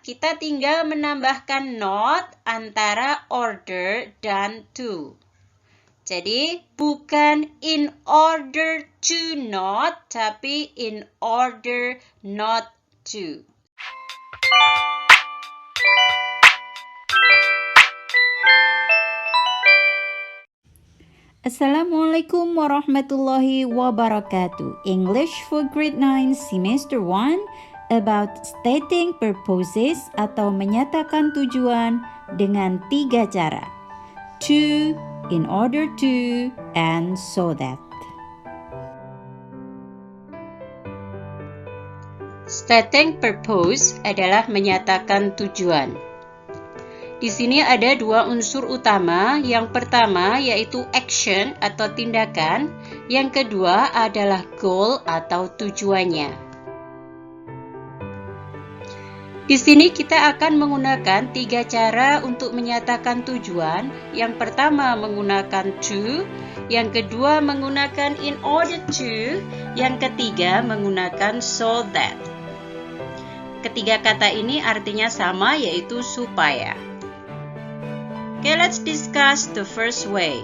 kita tinggal menambahkan not antara order dan to. Jadi, bukan in order to not, tapi in order not to. Assalamualaikum warahmatullahi wabarakatuh. English for Grade 9 Semester 1 about stating purposes atau menyatakan tujuan dengan 3 cara. To, in order to, and so that. Stating purpose adalah menyatakan tujuan. Di sini ada 2 unsur utama. Yang pertama yaitu action atau tindakan. Yang kedua adalah goal atau tujuannya. Di sini kita akan menggunakan 3 cara untuk menyatakan tujuan. Yang pertama menggunakan to, yang kedua menggunakan in order to, yang ketiga menggunakan so that. Ketiga kata ini artinya sama, yaitu supaya. Okay, let's discuss the first way.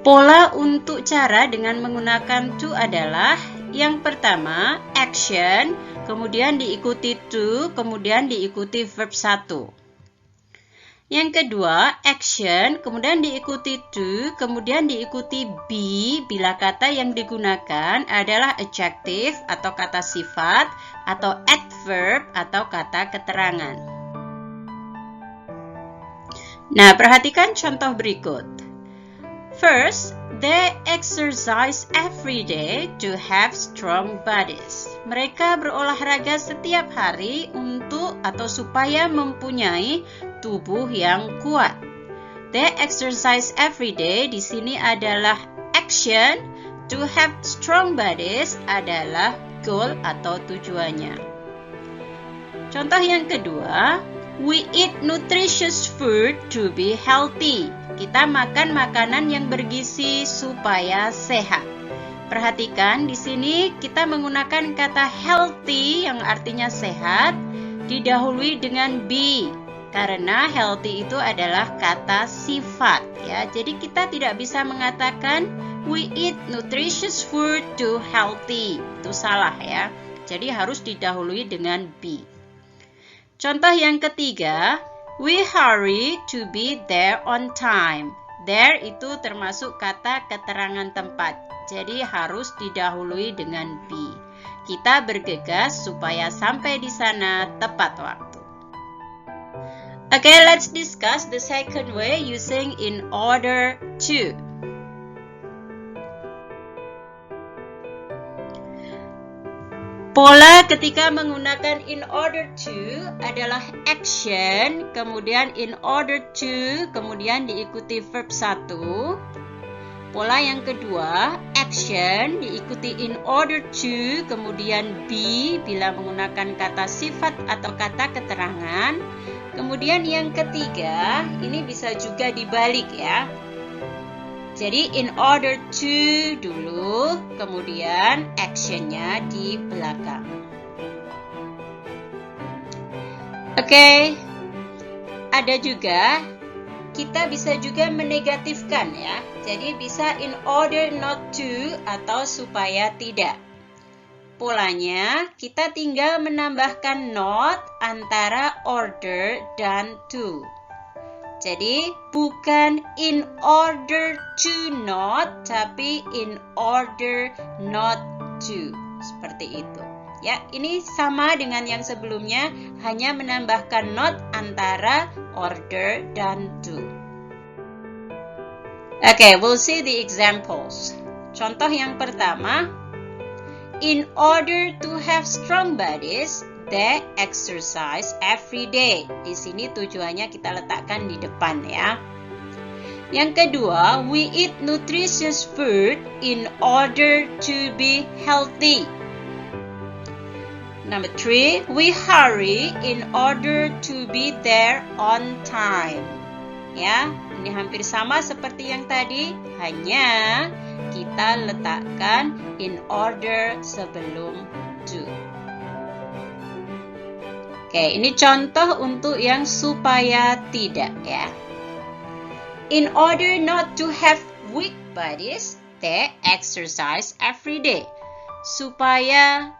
Pola untuk cara dengan menggunakan to adalah yang pertama action, kemudian diikuti to, kemudian diikuti verb 1. Yang kedua action, kemudian diikuti to, kemudian diikuti be bila kata yang digunakan adalah adjective atau kata sifat atau adverb atau kata keterangan. Nah, perhatikan contoh berikut. First, they exercise every day to have strong bodies. Mereka berolahraga setiap hari untuk atau supaya mempunyai tubuh yang kuat. They exercise every day di sini adalah action, to have strong bodies adalah goal atau tujuannya. Contoh yang kedua, we eat nutritious food to be healthy. Kita makan makanan yang bergizi supaya sehat. Perhatikan di sini kita menggunakan kata healthy yang artinya sehat didahului dengan be. Karena healthy itu adalah kata sifat ya. Jadi kita tidak bisa mengatakan we eat nutritious food to healthy. Itu salah ya. Jadi harus didahului dengan be. Contoh yang ketiga, we hurry to be there on time. There itu termasuk kata keterangan tempat. Jadi harus didahului dengan be. Kita bergegas supaya sampai di sana tepat waktu. Okay, let's discuss the second way using in order to. Pola ketika menggunakan in order to adalah action, kemudian in order to, kemudian diikuti verb 1. Pola yang kedua, action, diikuti in order to, kemudian be, bila menggunakan kata sifat atau kata keterangan. Kemudian yang ketiga, ini bisa juga dibalik ya. Jadi in order to dulu, kemudian actionnya di belakang. Oke, ada juga, kita bisa juga menegatifkan ya. Jadi bisa in order not to atau supaya tidak. Polanya, kita tinggal menambahkan not antara order dan to. Jadi, bukan in order to not, tapi in order not to. Seperti itu. Ya, ini sama dengan yang sebelumnya, hanya menambahkan not antara order dan to. Okay, we'll see the examples. Contoh yang pertama, in order to have strong bodies, they exercise every day. Di sini tujuannya kita letakkan di depan ya. Yang kedua, we eat nutritious food in order to be healthy. Number 3, we hurry in order to be there on time. Ya, ini hampir sama seperti yang tadi, hanya kita letakkan in order sebelum to. Oke, ini contoh untuk yang supaya tidak ya. In order not to have weak bodies, they exercise every day. Supaya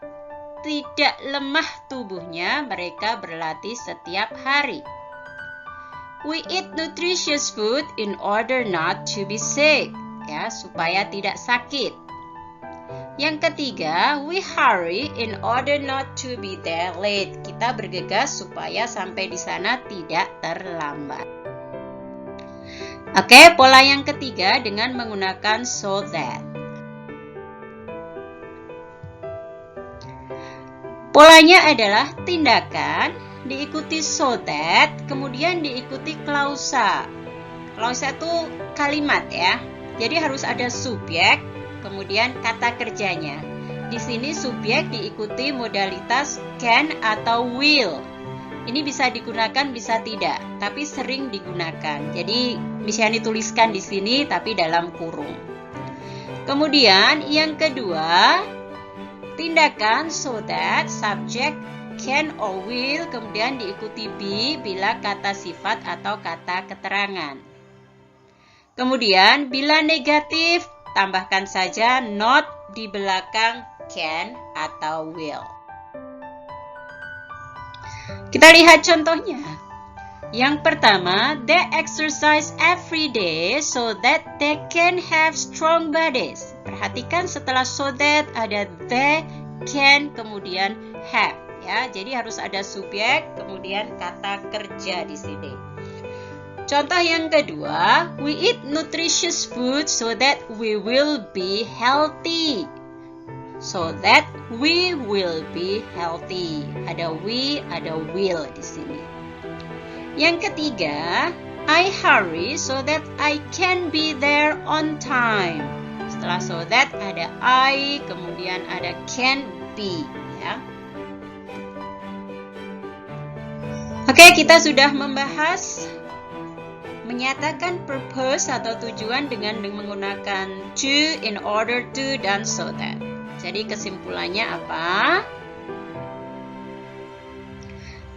tidak lemah tubuhnya, mereka berlatih setiap hari. We eat nutritious food in order not to be sick. Ya, supaya tidak sakit. Yang ketiga, we hurry in order not to be there late. Kita bergegas supaya sampai di sana tidak terlambat. Oke, pola yang ketiga dengan menggunakan so that. Polanya adalah tindakan, diikuti so that, kemudian diikuti klausa. Klausa itu kalimat ya. Jadi harus ada subjek, kemudian kata kerjanya. Di sini subjek diikuti modalitas can atau will. Ini bisa digunakan, bisa tidak, tapi sering digunakan. Jadi bisa dituliskan di sini, tapi dalam kurung. Kemudian yang kedua, tindakan so that subjek can or will, kemudian diikuti be bila kata sifat atau kata keterangan. Kemudian bila negatif, tambahkan saja not di belakang can atau will. Kita lihat contohnya. Yang pertama, they exercise every day so that they can have strong bodies. Perhatikan setelah so that ada they, can, kemudian have. Ya, jadi harus ada subjek, kemudian kata kerja di sini. Contoh yang kedua, we eat nutritious food so that we will be healthy. So that we will be healthy. Ada we, ada will di sini. Yang ketiga, I hurry so that I can be there on time. Setelah so that ada I, kemudian ada can be. Ya. Oke, kita sudah membahas menyatakan purpose atau tujuan dengan menggunakan to, in order to, dan so that. Jadi kesimpulannya apa?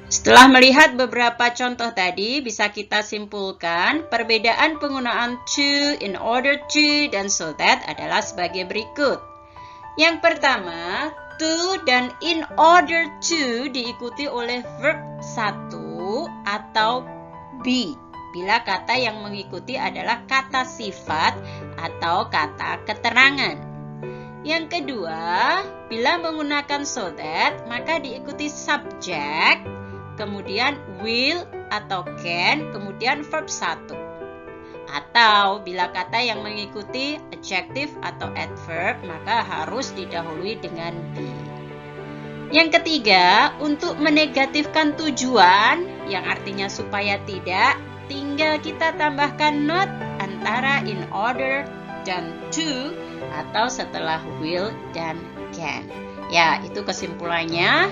Setelah melihat beberapa contoh tadi, bisa kita simpulkan perbedaan penggunaan to, in order to, dan so that adalah sebagai berikut. Yang pertama, to dan in order to diikuti oleh verb satu atau be. Bila kata yang mengikuti adalah kata sifat atau kata keterangan. Yang kedua, bila menggunakan so that, maka diikuti subjek, kemudian will atau can, kemudian verb satu. Atau bila kata yang mengikuti adjective atau adverb, maka harus didahului dengan be. Yang ketiga, untuk menegatifkan tujuan, yang artinya supaya tidak, tinggal kita tambahkan not antara in order dan to atau setelah will dan can. Ya, itu kesimpulannya.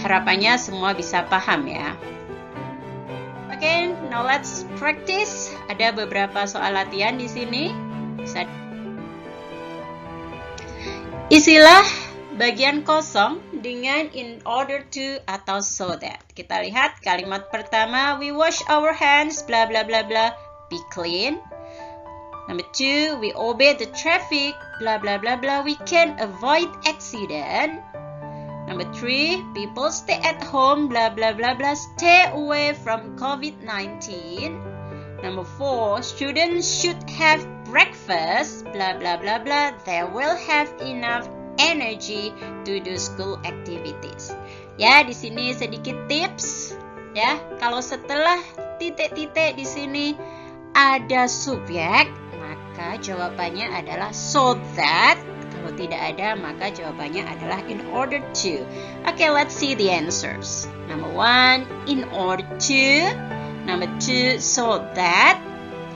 Harapannya semua bisa paham ya. Oke, now let's practice. Ada beberapa soal latihan di sini. Isilah bagian kosong dengan in order to atau so that. Kita lihat kalimat pertama, we wash our hands, bla bla bla bla, be clean. Number 2, we obey the traffic, bla bla bla bla, we can avoid accident. Number 3, people stay at home, bla bla bla bla, stay away from COVID-19. Number 4, students should have breakfast, bla bla bla bla, they will have enough energy to do school activities. Ya, di sini sedikit tips ya. Kalau setelah titik-titik di sini ada subjek, maka jawabannya adalah so that. Kalau tidak ada, maka jawabannya adalah in order to. Okay, let's see the answers. Number 1, in order to. Number 2, so that.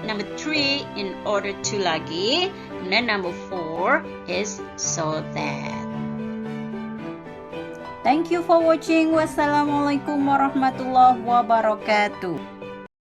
Number 3, in order to lagi. And then number 4 is so that. Thank you for watching. Wassalamualaikum warahmatullahi wabarakatuh.